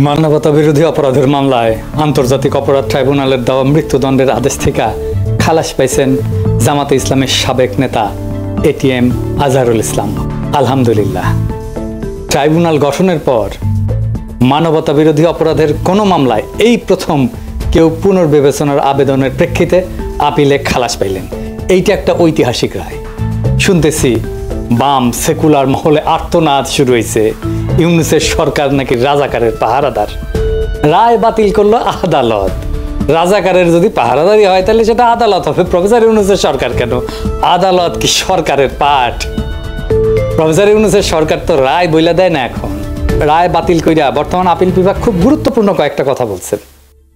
মানবতা বিরোধী অপরাধের মামলায় আন্তর্জাতিক অপরাধ ট্রাইব্যুনালের দেওয়া মৃত্যুদণ্ডের আদেশ থেকে খালাস পাইছেন জামাতে ইসলামের সাবেক নেতা এটিএম আজহারুল ইসলাম। আলহামদুলিল্লাহ, ট্রাইব্যুনাল গঠনের পর মানবতা বিরোধী অপরাধের কোনো মামলায় এই প্রথম কেউ পুনর্বিবেচনার আবেদনের প্রেক্ষিতে আপিলে খালাস পাইলেন। এইটা একটা ঐতিহাসিক রায়। শুনতেছি বাম সেকুলার মহলে আর্তনাদ শুরু হয়েছে, ইউনূসের সরকার নাকি রাজাকারের পাহারাদার। রায় বাতিল করলো আদালত। রাজাকারের যদি পাহারাদারি হয় তাহলে সেটা আদালত হবে, প্রফেসর ইউনূসের সরকার কেন? আদালত কি সরকারের পাঠ? প্রফেসর ইউনূসের সরকার তো রায় বইলা দেয় না। এখন রায় বাতিল কইরা বর্তমান আপিল বিভাগ খুব গুরুত্বপূর্ণ কয়েকটা কথা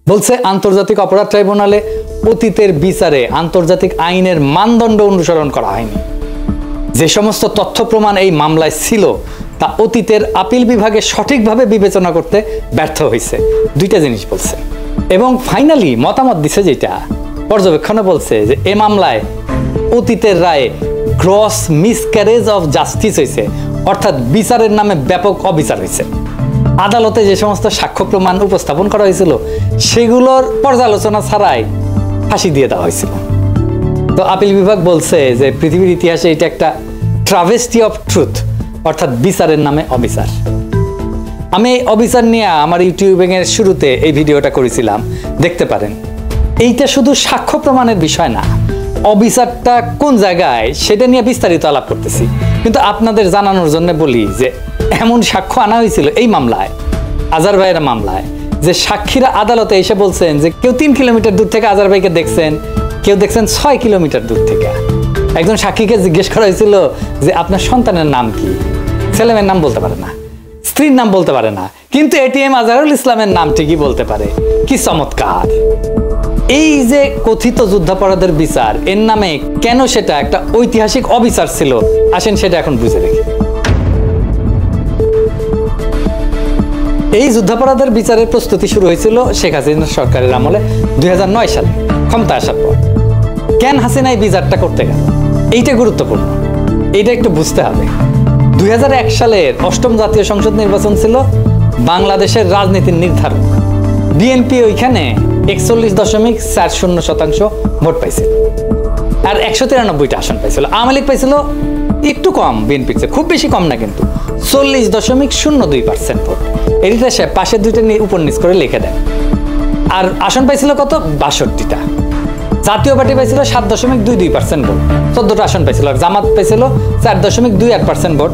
বলছে আন্তর্জাতিক অপরাধ ট্রাইব্যুনালে অতীতের বিচারে আন্তর্জাতিক আইনের মানদণ্ড অনুসরণ করা হয়নি। যে সমস্ত তথ্য প্রমাণ এই মামলায় ছিল তা অতীতের আপিল বিভাগে সঠিকভাবে বিবেচনা করতে ব্যর্থ হয়েছে। দুইটা জিনিস বলছে এবং ফাইনালি মতামত দিছে, যেটা পর্যবেক্ষণে বলছে যে এ মামলায় অতীতের রায়ে গ্রস মিসক্যারেজ অফ জাস্টিস হয়েছে, অর্থাৎ বিচারের নামে ব্যাপক অবিচার হয়েছে। আদালতে যে সমস্ত সাক্ষ্য প্রমাণ উপস্থাপন করা হয়েছিল সেগুলোর পর্যালোচনা ছাড়াই ফাঁসি দিয়ে দেওয়া হয়েছিল। তো আপিল বিভাগ বলছে যে পৃথিবীর ইতিহাসে এটা একটা ট্রাভেস্টি অফ ট্রুথ, অর্থাৎ বিচারের নামে অবিচার। আমি এই অবিচার নিয়ে আমার ইউটিউবের শুরুতে এই ভিডিওটা করেছিলাম, দেখতে পারেন। এইটা শুধু সাক্ষ্য প্রমাণের বিষয় না, অবিচারটা কোন জায়গায় সেটা নিয়ে বিস্তারিত আলাপ করতেছি। কিন্তু আপনাদের জানানোর জন্য বলি যে এমন সাক্ষ্য আনা হয়েছিল এই মামলায়, আজহার ভাইয়ের মামলায়, যে সাক্ষীরা আদালতে এসে বলছেন যে কেউ 3 কিলোমিটার দূর থেকে আজহার ভাইকে দেখছেন, কেউ দেখছেন 6 কিলোমিটার দূর থেকে। একজন সাক্ষীকে জিজ্ঞেস করা হয়েছিল যে আপনার সন্তানের নাম কি? ছেলেমেয়ের নাম বলতে পারে না, স্ত্রীর নাম বলতে পারে না, কিন্তু এটিএম আজহারুল ইসলামের নাম ঠিকই বলতে পারে। কি চমৎকার! এই যে কথিত যুদ্ধাপরাধের বিচার, এর নামে কেন সেটা একটা ঐতিহাসিক অবিচার ছিল, আসেন সেটা এখন বুঝে দেখি। এই যুদ্ধাপরাধের বিচারের প্রস্তুতি শুরু হয়েছিল শেখ হাসিনা সরকারের আমলে 2009 সালে ক্ষমতা আসার পর। কেন হাসিনা এই বিচারটা করতে গেল, এইটা গুরুত্বপূর্ণ, এইটা একটু বুঝতে হবে। 2001 সালের 8ম জাতীয় সংসদ নির্বাচন ছিল বাংলাদেশের রাজনীতির নির্ধারক। বিএনপি ওইখানে 41.40% ভোট পাইছিল আর 193টা আসন পাইছিল। আওয়ামী লীগ পাইছিল একটু কম বিএনপির চেয়ে, খুব বেশি কম না, কিন্তু 40.02% ভোট। এটা সে পাশের দুইটা উপর নিচ করে লিখে দেয়। আর আসন পাইছিল কত? 62টা। জাতীয় পার্টি পাইছিল 7.22% ভোট, 14টা আসন পাইছিল। আর জামাত পাইছিল 4.28% ভোট,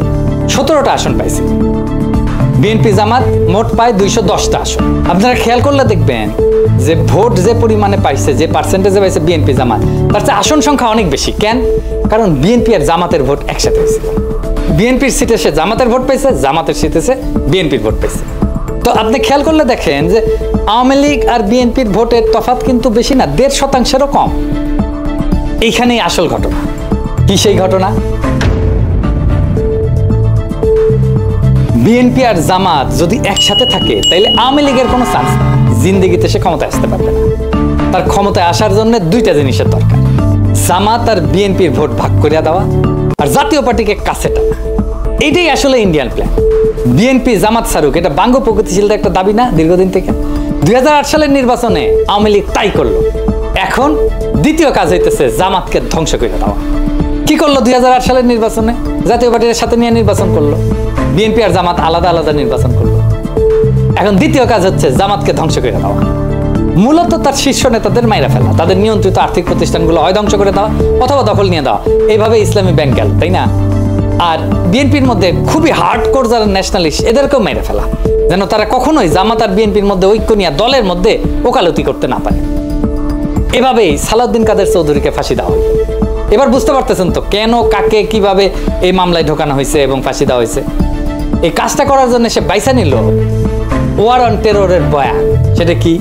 17টা আসন পাইছিল। বিএনপি জামাত মোট পায় 210টা আসন। আপনারা খেয়াল করলে দেখবেন যে ভোট যে পরিমাণে পাইছে, যে পার্সেন্টেজে পাইছে বিএনপি জামাত, তার চেয়ে আসন সংখ্যা অনেক বেশি। কেন? কারণ বিএনপি আর জামাতের ভোট একসাথে হয়েছিল। বিএনপির সিটে সে জামাতের ভোট পাইছে, জামাতের সিটে সে বিএনপির ভোট পাইছে। তো আপনি খেয়াল করলে দেখেন যে আওয়ামী লীগ আর বিএনপির ভোটের তফাৎ কিন্তু বেশি না, 1.5%-এরও কম। এইখানেই আসল ঘটনা। কি সেই ঘটনা? বিএনপি আর জামাত যদি একসাথে থাকে তাহলে আওয়ামী লীগের কোনো চান্স নেই, জিন্দেগিতে সে ক্ষমতায় আসতে পারবে না। তার ক্ষমতায় আসার জন্য দুইটা জিনিসের দরকার, জামাত আর বিএনপির ভোট ভাগ করে দেওয়া আর জাতীয় পার্টিকে কাছে টানা। এইটাই আসলে ইন্ডিয়ান প্ল্যান। বিএনপি জামাত ছাড়ুক, এটা বাঙ্গ প্রগতিশীলদের একটা দাবি না দীর্ঘদিন থেকে? 2008 সালের নির্বাচনে আওয়ামী লীগ তাই করলো। এখন দ্বিতীয় কাজ হইতেছে জামাতকে ধ্বংস করে দেওয়া। কি করলো 2008 সালের নির্বাচনে? জাতীয় পার্টির সাথে নিয়ে নির্বাচন করলো, বিএনপি আর জামাত আলাদা আলাদা নির্বাচন করলো। এখন দ্বিতীয় কাজ হচ্ছে জামাতকে ধ্বংস করে দেওয়া। মূলত তার শীর্ষ নেতাদের মাইরা ফেলা, তাদের নিয়ন্ত্রিত আর্থিক প্রতিষ্ঠানগুলো হয় ধ্বংস করে দেওয়া অথবা দখল নিয়ে দেওয়া। এইভাবে ইসলামী ব্যাংক গেল, তাই না? আর বিএনপির মধ্যে খুবই হার্ডকোর যারা ন্যাশনালিস্ট, এদেরকেও মেরে ফেলা, যেন তারা কখনোই জামাত আর বিএনপির মধ্যে ঐক্য নিয়ে দলের মধ্যে ওকালতি করতে না পারে। এভাবেই সালাউদ্দিন কাদের চৌধুরীকে ফাঁসি দেওয়া হলো। এবার বুঝতে পারতেছেন তো কেন, কাকে, কিভাবে এই মামলায় ঢোকানো হয়েছে এবং ফাঁসি দেওয়া হয়েছে। এই কাজটা করার জন্য সে বাইসা নিল ওয়ার অন টেররের বয়ান। সেটা কি?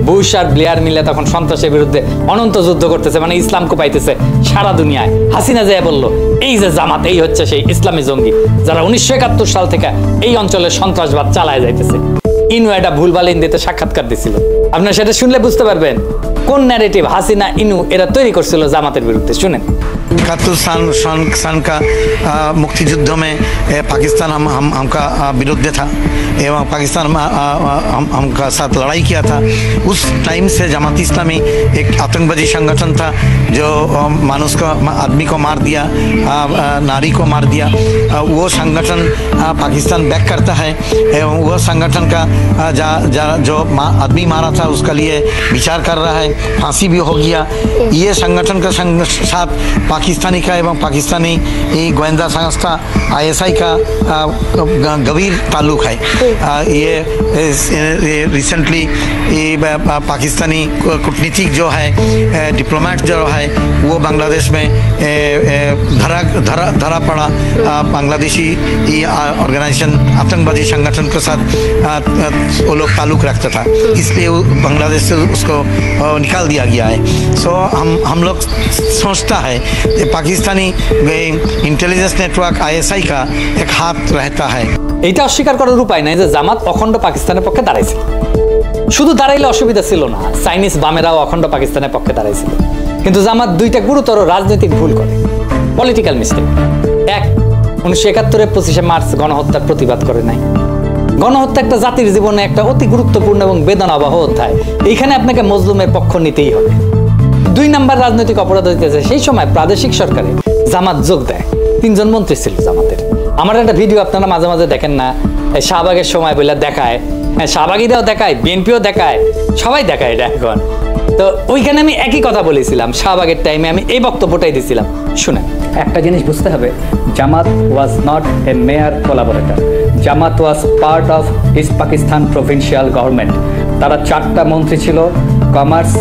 বুশ আর ব্লেয়ার মিলে তখন সন্ত্রাসের বিরুদ্ধে অনন্ত যুদ্ধ করতেছে, মানে ইসলামকে পাইতেছে সারা দুনিয়ায়। হাসিনা যায় বললো এই যে জামাত, এই হচ্ছে সেই ইসলামী জঙ্গি যারা 1971 সাল থেকে এই অঞ্চলে সন্ত্রাসবাদ চালায় যাইতেছে। ইনওয়েডা ভুলভাল হিন্দিতে সাক্ষাৎকার দিছিল। আপনারা সেটা শুনলে বুঝতে পারবেন কোন কোন ন্যারেটিভ হাসিনা ইনু এরা তৈরি করছিল জামাতের বিরুদ্ধে, শুনেন। 71 सन का मुक्ति युद्ध में पाकिस्तान हमका विरुद्ध था एवं पाकिस्तान हमका साथ लड़ाई किया था। उस टाइम से जमात इस्लामी एक आतंकवादी संगठन था जो मनुष्य को, आदमी को मार दिया, नारी को मार दिया। वो संगठन पाकिस्तान बैक करता है एवं वो संगठन का जो आदमी मारा था उसका लिए विचार कर रहा है, फांसी भी हो गया। ये संगठन का साथ पाकिस्तानी का एवं पाकिस्तानी गोयंदा संस्था ISI का गंभीर ताल्लुक है। ये रिसेंटली पाकिस्तानी कूटनीतिक जो है, डिप्लोमेट जो है, वो बांग्लादेश में धरा पड़ा। बांग्लादेशी ऑर्गेनाइजेशन आतंकवादी संगठन के साथ वो लोग ताल्लुक रखता था, इसलिए बांग्लादेश से उसको निकाल दिया गया है। सो हम लोग सोचता है पाकिस्तानी इंटेलिजेंस नेटवर्क ISI का एक हाथ रहता है। এটা অস্বীকার করার উপায় নাই যে জামাত অখণ্ড পাকিস্তানের পক্ষে দাঁড়াইছিল। শুধু দাঁড়াইলে অসুবিধা ছিল না, চাইনিজ বামেরাও অখণ্ড পাকিস্তানের পক্ষে দাঁড়াইছিল। কিন্তু জামাত দুইটা গুরুতর রাজনৈতিক ভুল করে, পলিটিক্যাল মিস্টেক। এক, 1971-এর 25শে মার্চ গণহত্যার প্রতিবাদ করে নাই। গণহত্যা একটা জাতির জীবনে একটা অতি গুরুত্বপূর্ণ এবং বেদনাবহ অধ্যায়, এইখানে আপনাকে মজলুমের পক্ষ নিতেই হবে। 2 নাম্বার রাজনৈতিক অপরাধ হইতেছে সেই সময় প্রাদেশিক সরকারে জামাত যোগ দেয়, 3 জন মন্ত্রী ছিল জামাতের। আমার একটা ভিডিও আপনারা মাঝে মাঝে দেখেন না, শাহবাগের সময় বলে দেখায়, শাহবাগীরাও দেখায়, বিএনপিও দেখায়, সবাই দেখায় এটা এখন। তো ওইখানে আমি একই কথা বলেছিলাম, শাহবাগের টাইমে আমি এই বক্তব্যটাই দিছিলাম। শুনেন, একটা জিনিস বুঝতে হবে, Jamaat was not a mere collaborator, Jamaat was part of east Pakistan provincial government. তারা 4টা মন্ত্রী ছিল, commerce,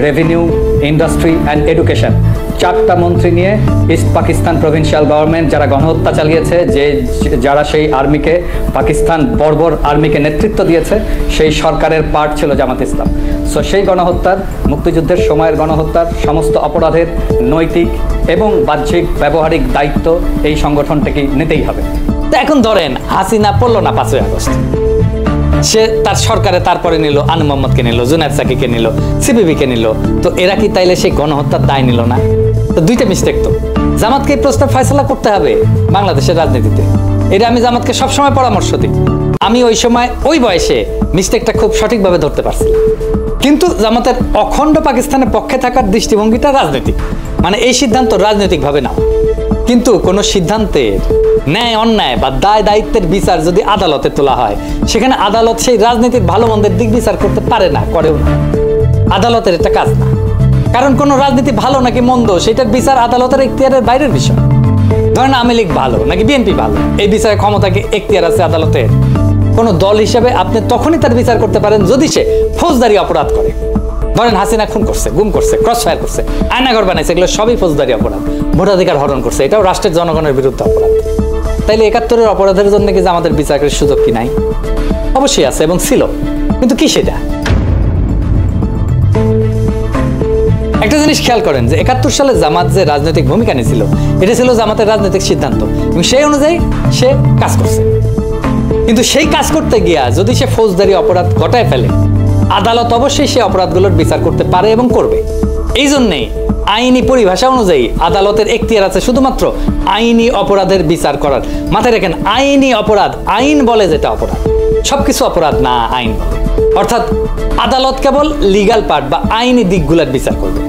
revenue, industry and education. 4টা মন্ত্রী নিয়ে ইস্ট পাকিস্তান প্রভিন্সিয়াল গভর্নমেন্ট যারা গণহত্যা চালিয়েছে, যারা সেই আর্মিকে, পাকিস্তান বর্বর আর্মিকে নেতৃত্ব দিয়েছে, সেই সরকারের পার্ট ছিল জামাত ইসলাম। সো সেই গণহত্যার, মুক্তিযুদ্ধের সময়ের গণহত্যার সমস্ত অপরাধের নৈতিক এবং বাহ্যিক ব্যবহারিক দায়িত্ব এই সংগঠনটাকে নিতেই হবে। তো এখন ধরেন হাসিনা পড়ল না 5ই আগস্ট, সে তার সরকারে তারপরে নিল আনু মোহাম্মদকে নিল, জুনায়েদ সাকিকে নিল, সিপিবিকে নিল। তো এরা কি তাইলে সেই গণহত্যার দায় নিল না? তো দুইটা মিস্টেক। তো জামাতকে এই প্রশ্নের ফয়সালা করতে হবে বাংলাদেশের রাজনীতিতে, এটা আমি জামাতকে সবসময় পরামর্শ দিই। আমি ওই সময় ওই বয়সে মিস্টেকটা খুব সঠিকভাবে ধরতে পারছি। কিন্তু জামাতের অখণ্ড পাকিস্তানের পক্ষে থাকার দৃষ্টিভঙ্গিটা রাজনৈতিক, মানে এই সিদ্ধান্ত রাজনৈতিকভাবে নাও। কিন্তু কোনো সিদ্ধান্তের ন্যায় অন্যায় বা দায় দায়িত্বের বিচার যদি আদালতে তোলা হয়, সেখানে আদালত সেই রাজনীতির ভালো মন্দের দিক বিচার করতে পারে না, করেও না। আদালতের এটা কাজ না, কারণ কোনো রাজনীতি ভালো নাকি মন্দ সেটার বিচার আদালতের এখতিয়ারের বাইরের বিষয়। ধরেন আওয়ামী লীগ ভালো নাকি বিএনপি ভালো, এই বিচারের ক্ষমতা কি এখতিয়ার আছে আদালতের? কোনো দল হিসেবে আপনি তখনই তার বিচার করতে পারেন যদি সে ফৌজদারি অপরাধ করে। ধরেন হাসিনা খুন করছে, গুম করছে, ক্রস ফায়ার করছে, আয়নাঘর বানাইছে, এগুলো সবই ফৌজদারি অপরাধ। ভোটাধিকার হরণ করছে, এটাও রাষ্ট্রের জনগণের বিরুদ্ধে অপরাধ। তাইলে 71-এর অপরাধের জন্য কি আমাদের বিচারের সুযোগ কি নাই? অবশ্যই আছে এবং ছিল, কিন্তু কি সেটা? একটা জিনিস খেয়াল করেন যে 71 সালে জামাত যে রাজনৈতিক ভূমিকা নিয়েছিল, এটা ছিল জামাতের রাজনৈতিক সিদ্ধান্ত এবং সেই অনুযায়ী সে কাজ করছে। কিন্তু সেই কাজ করতে গিয়া যদি সে ফৌজদারি অপরাধ ঘটায় ফেলে, আদালত অবশ্যই সেই অপরাধগুলোর বিচার করতে পারে এবং করবে। এই জন্যেই আইনি পরিভাষা অনুযায়ী আদালতের এখতিয়ার আছে শুধুমাত্র আইনি অপরাধের বিচার করার। মাথায় রাখেন, আইনি অপরাধ, আইন বলে যেটা অপরাধ, সবকিছু অপরাধ না, আইন বলে। অর্থাৎ আদালত কেবল লিগাল পার্ট বা আইনি দিকগুলোর বিচার করবে।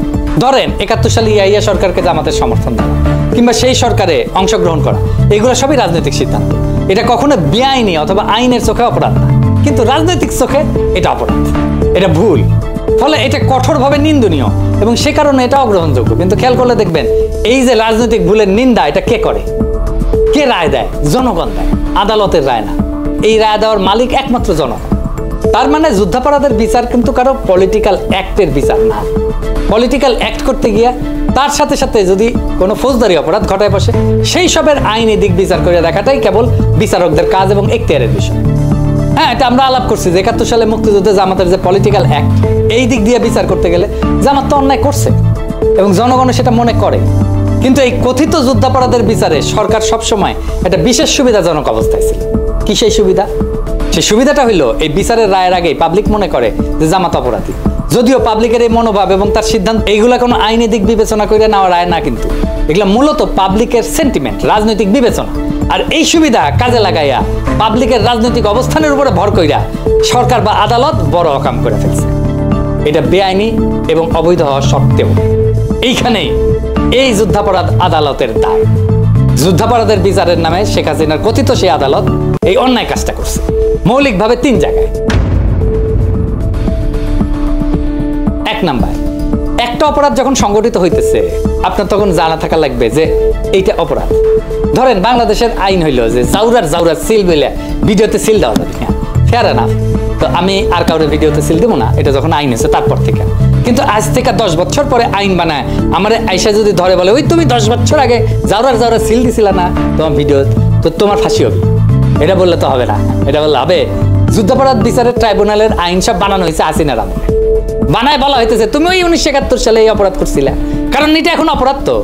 ধরেন 71 সালে ইয়াহিয়া সরকারকে জামাতের সমর্থন দেওয়া কিংবা সেই সরকারে অংশগ্রহণ করা, এগুলো সবই রাজনৈতিক সিদ্ধান্ত। এটা কখনো বেআইনি অথবা আইনের চোখে অপরাধ না, কিন্তু রাজনৈতিক চোখে এটা অপরাধ, এটা ভুল। ফলে এটা কঠোরভাবে নিন্দনীয় এবং সে কারণে এটা অগ্রহণযোগ্য। কিন্তু খেয়াল করলে দেখবেন, এই যে রাজনৈতিক ভুলের নিন্দা, এটা কে করে? কে রায় দেয়? জনগণ দেয়, আদালতের রায় না। এই রায় দেওয়ার মালিক একমাত্র জনগণ। তার মানে যুদ্ধাপরাধের বিচার কিন্তু কারো পলিটিক্যাল অ্যাক্টের বিচার না। পলিটিক্যাল অ্যাক্ট করতে গিয়া তার সাথে সাথে যদি কোনো ফৌজদারি অপরাধ ঘটায় বসে, সেই সবের আইনি দিক বিচার করে দেখাটাই কেবল বিচারকদের কাজ এবং এখতিয়ারের বিষয়। হ্যাঁ, এটা আমরা আলাপ করছি যে 71 সালে মুক্তিযুদ্ধে জামাতের যে পলিটিক্যাল অ্যাক্ট, এই দিক দিয়ে বিচার করতে গেলে জামাত তো অন্যায় করছে এবং জনগণ সেটা মনে করে। কিন্তু এই কথিত যুদ্ধাপরাধের বিচারে সরকার সবসময় একটা বিশেষ সুবিধাজনক অবস্থায় ছিল। কি সেই সুবিধা? সেই সুবিধাটা হইলো এই বিচারের রায়ের আগে পাবলিক মনে করে যে জামাত অপরাধী, যদিও পাবলিকের এই মনোভাব এবং তার সিদ্ধান্ত এইগুলা কোনো আইনি দিক বিবেচনা করে নেওয়া রায় না, কিন্তু এগুলা মূলত পাবলিকের সেন্টিমেন্ট, রাজনৈতিক বিবেচনা। আর এই সুবিধা কাজে লাগাইয়া পাবলিকের রাজনৈতিক অবস্থানের উপরে ভর কইরা সরকার বা আদালত বড় অকাম করে ফেলছে। এটা বেআইনি এবং অবৈধ হওয়া সত্ত্বেও এইখানেই এই যুদ্ধাপরাধ আদালতের দায়। যুদ্ধাপরাধের বিচারের নামে শেখ হাসিনার কথিত সেই আদালত এই অন্যায় কাজটা করছে মৌলিকভাবে 3 জায়গায়। 1 নাম্বার, একটা অপরাধ যখন সংগঠিত হইতেছে আপনার তখন জানা থাকা লাগবে যে এইটা অপরাধ। ধরেন বাংলাদেশের আইন হইল যে জাউরার সিল বলে ভিডিওতে সিল দেওয়া যাবে, হ্যাঁ ফেয়ার এনাফ। তো আমি আর কাউরে ভিডিওতে সিল দেবো না, এটা যখন আইন হয়েছে তারপর থেকে। কিন্তু আজ থেকে 10 বছর পরে আইন বানায় আমার আইসা যদি ধরে বলে ওই তুমি 10 বছর আগে জাউরার সিল দিছিলা না তোমার ভিডিও, তো তোমার ফাঁসি হবে, এটা বললে তো হবে না। এটা বললে হবে যুদ্ধাপরাধ বিচারের ট্রাইব্যুনালের আইন সব বানানো হয়েছে হাসিনার আমলে, বানায় বলা হইতেছে তুমি ওই 1971 সালে এই অপরাধ করছিলে, কারণ এটা এখন অপরাধ। তো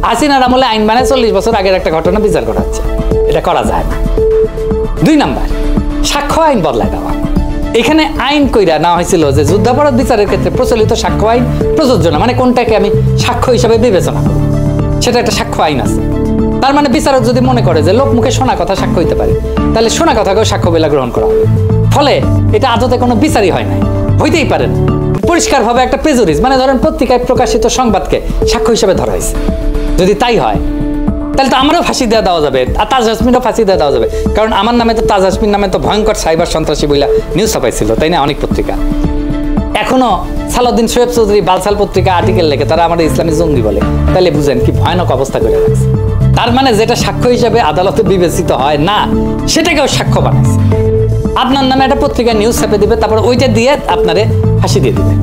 হাসিনার আমলে আইন বানায় 40 বছর আগের একটা ঘটনা বিচার করা হচ্ছে, এটা করা যায় না। 2 নাম্বার, সাক্ষ্য আইন বদলায় দেওয়া। এখানে আইন কইরা নেওয়া হয়েছিল যে যুদ্ধাপরাধ বিচারের ক্ষেত্রে প্রচলিত সাক্ষ্য আইন প্রযোজ্য না, মানে কোনটাকে আমি সাক্ষ্য হিসাবে বিবেচনা করি সেটা একটা সাক্ষ্য আইন আছে। তার মানে বিচারক যদি মনে করে যে লোক মুখে শোনা কথা সাক্ষ্য হইতে পারে, তাহলে শোনা কথাকেও সাক্ষ্য বলে গ্রহণ করা হবে। ফলে এটা আদতে কোনো বিচারই হয় নাই, হইতেই পারে না। পরিষ্কারভাবে একটা প্রেজুডিস, মানে ধরেন পত্রিকায় প্রকাশিত সংবাদকে সাক্ষ্য হিসেবে ধরা হয়েছে। যদি তাই হয় তাহলে তো আমারও ফাঁসি দেওয়া যাবে, আর তাজ হাসমিনও ফাঁসি দেওয়া যাবে, কারণ আমার নামে তো তাজ হাসমিন নামে তো ভয়ঙ্কর সাইবার সন্ত্রাসী বইলা নিউজ ছাপাইছিল, তাই না, অনেক পত্রিকা। এখনো সালাউদ্দিন শোয়েব চৌধুরী বালসাল পত্রিকা আর্টিকেল লেখে তারা আমাদের ইসলামী জঙ্গি বলে, তাহলে বুঝেন কি ভয়ানক অবস্থা করে রাখছে। তার মানে যেটা সাক্ষ্য হিসাবে আদালতে বিবেচিত হয় না সেটাকেও সাক্ষ্য বানাইছে। আপনার নামে একটা পত্রিকায় নিউজ ছাপে দিবে, তারপর ওইটা দিয়ে আপনারে ফাঁসি দিয়ে দিবে।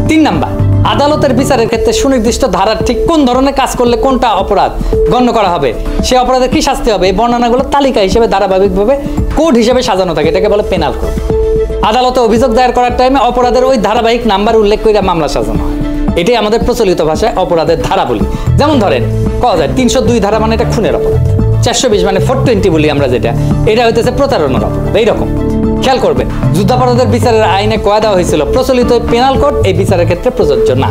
3 নাম্বার, আদালতের বিচারের ক্ষেত্রে সুনির্দিষ্ট ধারার ঠিক কোন ধরনের কাজ করলে কোনটা অপরাধ গণ্য করা হবে, সে অপরাধের কি শাস্তি হবে, এই বর্ণনাগুলো তালিকা হিসেবে ধারাবাহিকভাবে কোড হিসেবে সাজানো থাকে, এটাকে বলে পেনাল কোড। আদালতে অভিযোগ দায়ের করার টাইমে অপরাধের ওই ধারাবাহিক নাম্বার উল্লেখ করে মামলা সাজানো হয়। এটাই আমাদের প্রচলিত ভাষায় অপরাধের ধারা বলি। যেমন ধরেন কওয়া যায় 302 ধারা মানে এটা খুনের অপরাধ, 420 মানে 420 বলি আমরা যেটা, এটা হইতেছে প্রতারণার অপরাধ। এইরকম খেয়াল করবেন, যুদ্ধাপরাধের বিচারের আইনে কয়া দেওয়া হয়েছিল প্রচলিত পেনাল কোড এই বিচারের ক্ষেত্রে প্রযোজ্য না।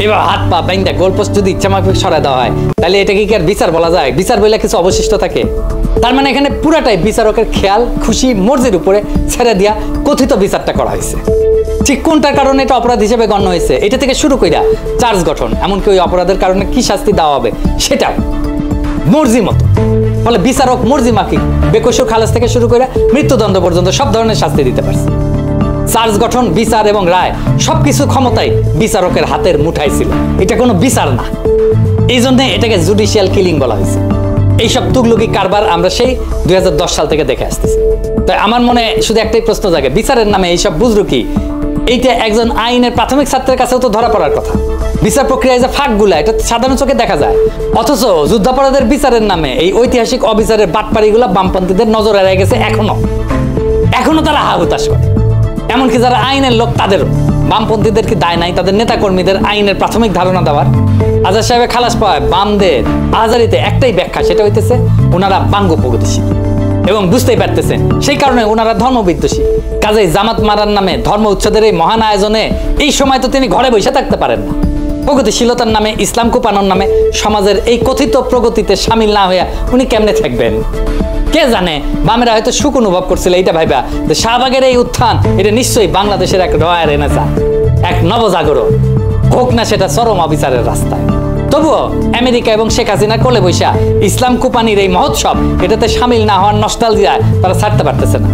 এবার হাত পা বাইন্দা গোলপোস্ট যদি ইচ্ছা মাফিক সরাই দেওয়া হয় তাহলে এটা কি আর বিচার বলা যায়? বিচার বলে কিছু অবশিষ্ট থাকে? তার মানে এখানে পুরাটাই বিচারকের খেয়াল খুশি মর্জির উপরে ছেড়ে দিয়া কথিত বিচারটা করা হয়েছে। ঠিক কোনটার কারণে এটা অপরাধ হিসেবে গণ্য হয়েছে এটা থেকে শুরু কইরা চার্জ গঠন, এমনকি ওই অপরাধের কারণে কি শাস্তি দেওয়া হবে সেটাও মর্জি মতো। ফলে বিচারক মর্জি মাফিক বেকসুর খালাস থেকে শুরু করে মৃত্যুদণ্ড পর্যন্ত সব ধরনের শাস্তি দিতে পারছে। চার্জ গঠন, বিচার এবং রায় সবকিছু ক্ষমতায় বিচারকের হাতের মুঠায় ছিল। এটা কোনো বিচার না, এই জন্য এটাকে জুডিশিয়াল কিলিং বলা হয়েছে। এইসব তুগলুকি কারবার আমরা সেই 2010 সাল থেকে দেখে আসতেছি। তাই আমার মনে শুধু একটাই প্রশ্ন জাগে, বিচারের নামে এইসব বুঝলো কি? এইটা একজন আইনের প্রাথমিক ছাত্রের কাছেও তো ধরা পড়ার কথা। বিচার প্রক্রিয়ায় যে ফাঁকগুলা এটা সাধারণ চোখে দেখা যায়, অথচ যুদ্ধাপরাধের বিচারের নামে এই ঐতিহাসিক অবিচারের বাটপাড়িগুলা বামপন্থীদের নজরে এড়িয়ে গেছে। এখনো তারা হা হুতাশ করে, এমনকি যারা আইনের লোক তাদেরও। বামপন্থীদের কি দায় নাই তাদের নেতা কর্মীদের আইনের প্রাথমিক ধারণা দেওয়ার? আজাদ সাহেবের খালাস পাওয়ায় বামদের আজারিতে একটাই ব্যাখ্যা, সেটা হইতেছে ওনারা বাঙ্গ প্রগতিশীল এবং বুঝতেই পারতেছেন সেই কারণে ওনারা ধর্মবিদ্বেষী। কাজেই জামাত মারার নামে ধর্ম উচ্ছেদের এই মহান আয়োজনে এই সময় তো তিনি ঘরে বসে থাকতে পারেন না। প্রগতিশীলতার নামে, ইসলাম কুপানোর নামে সমাজের এই কথিত প্রগতিতে সামিল না হইয়া উনি কেমনে থাকবেন? কে জানে, বামেরা হয়তো সুখ অনুভব করছিল এইটা ভাইবা যে শাহবাগের এই উত্থান এটা নিশ্চয়ই বাংলাদেশের এক রয়ার এনেছা, এক নবজাগরণ হোক না সেটা চরম অবিচারের রাস্তায়। তবুও আমেরিকা এবং শেখ হাসিনা কোলে বৈশা ইসলাম কুপানির এই মহোৎসব এটাতে সামিল না হওয়ার নস্টালজিয়ায় তারা ছাড়তে পারতেছে না।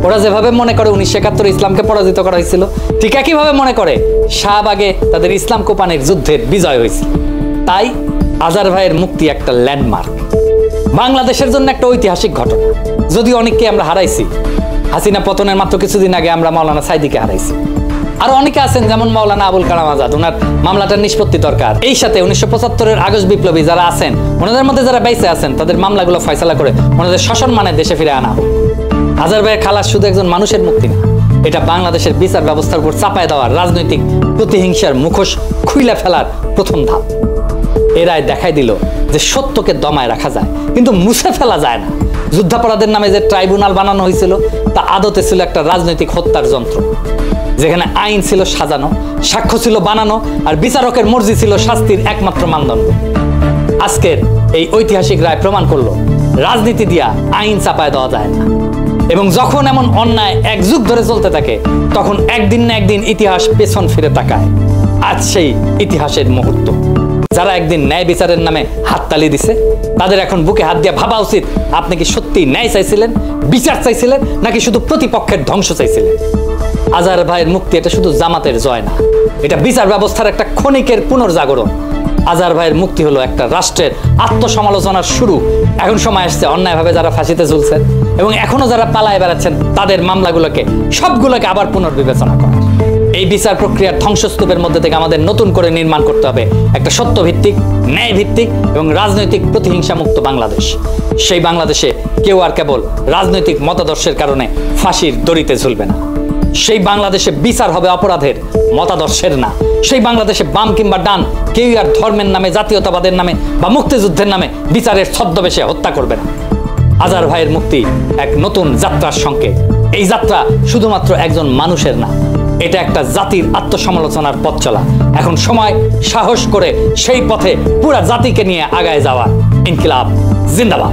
ওরা যেভাবে মনে করে 1971 ইসলামকে পরাজিত করা হয়েছিল, ঠিক একইভাবে মনে করে শাহবাগে তাদের ইসলাম কুপানির যুদ্ধের বিজয় হয়েছিল। তাই আজার ভাইয়ের মুক্তি একটা ল্যান্ডমার্ক, বাংলাদেশের জন্য একটা ঐতিহাসিক ঘটনা। যদিও অনেককে আমরা হারাইছি, হাসিনা পতনের মাত্র কিছুদিন আগে আমরা মাওলানা সাইদিকে হারাইছি। আরো অনেকে আছেন যেমন মাওলানা আবুল কালাম আজাদ, ওনার মামলাটার নিষ্পত্তি দরকার। এই সাথে 1975-এর আগস্ট বিপ্লবী যারা আছেন, ওনাদের মধ্যে যারা বেঁচে আছেন তাদের মামলাগুলো ফয়সালা করে ওনাদের সসম্মানে দেশে ফিরে আনা হোক। আজার ভাইয়ের খালাস শুধু একজন মানুষের মুক্তি না, এটা বাংলাদেশের বিচার ব্যবস্থার উপর চাপায় দেওয়ার রাজনৈতিক প্রতিহিংসার মুখোশ খুইলা ফেলার প্রথম ধাপ। এরাই দেখাই দিল যে সত্যকে দমায় রাখা যায় কিন্তু মুছে ফেলা যায় না। যুদ্ধাপরাধের নামে যে ট্রাইব্যুনাল বানানো হয়েছিল তা আদতে ছিল একটা রাজনৈতিক হত্যার যন্ত্র, যেখানে আইন ছিল সাজানো, সাক্ষ্য ছিল বানানো, আর বিচারকের মর্জি ছিল শাস্তির একমাত্র মানদণ্ড। আজকের এই ঐতিহাসিক রায় প্রমাণ করলো রাজনীতি দিয়া আইন চাপায় দেওয়া যায় না, এবং যখন এমন অন্যায় এক যুগ ধরে চলতে থাকে তখন একদিন না একদিন ইতিহাস পেছন ফিরে তাকায়। আজ সেই ইতিহাসের মুহূর্ত। যারা একদিন ন্যায় বিচারের নামে হাততালি দিছে তাদের এখন বুকে হাত দিয়ে ভাবা উচিত, আপনি কি সত্যি ন্যায় চাইছিলেন, বিচার চাইছিলেন, নাকি শুধু প্রতিপক্ষের ধ্বংস চাইছিলেন? আজহার ভাইয়ের মুক্তি এটা শুধু জামাতের জয় না, এটা বিচার ব্যবস্থার একটা ক্ষণিকের পুনর্জাগরণ। আজহার ভাইয়ের মুক্তি হলো একটা রাষ্ট্রের আত্মসমালোচনার শুরু। এখন সময় আসছে অন্যায়ভাবে যারা ফাঁসিতে ঝুলছেন এবং এখনো যারা পালায় বেড়াচ্ছেন তাদের মামলাগুলোকে সবগুলোকে আবার পুনর্বিবেচনা করা। এই বিচার প্রক্রিয়ার ধ্বংসস্তূপের মধ্যে থেকে আমাদের নতুন করে নির্মাণ করতে হবে একটা সত্যভিত্তিক, ন্যায়ভিত্তিক এবং রাজনৈতিক প্রতিহিংসামুক্ত বাংলাদেশ। সেই বাংলাদেশে কেউ আর কেবল রাজনৈতিক মতাদর্শের কারণে ফাঁসির দড়িতে ঝুলবে না। সেই বাংলাদেশে বিচার হবে অপরাধের, মতাদর্শের না। সেই বাংলাদেশে বাম কিংবা ডান কেউ আর ধর্মের নামে, জাতীয়তাবাদের নামে বা মুক্তিযুদ্ধের নামে বিচারের ছদ্মবেশে হত্যা করবে না। আজহার ভাইয়ের মুক্তি এক নতুন যাত্রার সংকেত। এই যাত্রা শুধুমাত্র একজন মানুষের না, এটা একটা জাতির আত্মসমালোচনার পথ চলা। এখন সময় সাহস করে সেই পথে পুরা জাতিকে নিয়ে আগায় যাওয়া। ইনকিলাব জিন্দাবাদ।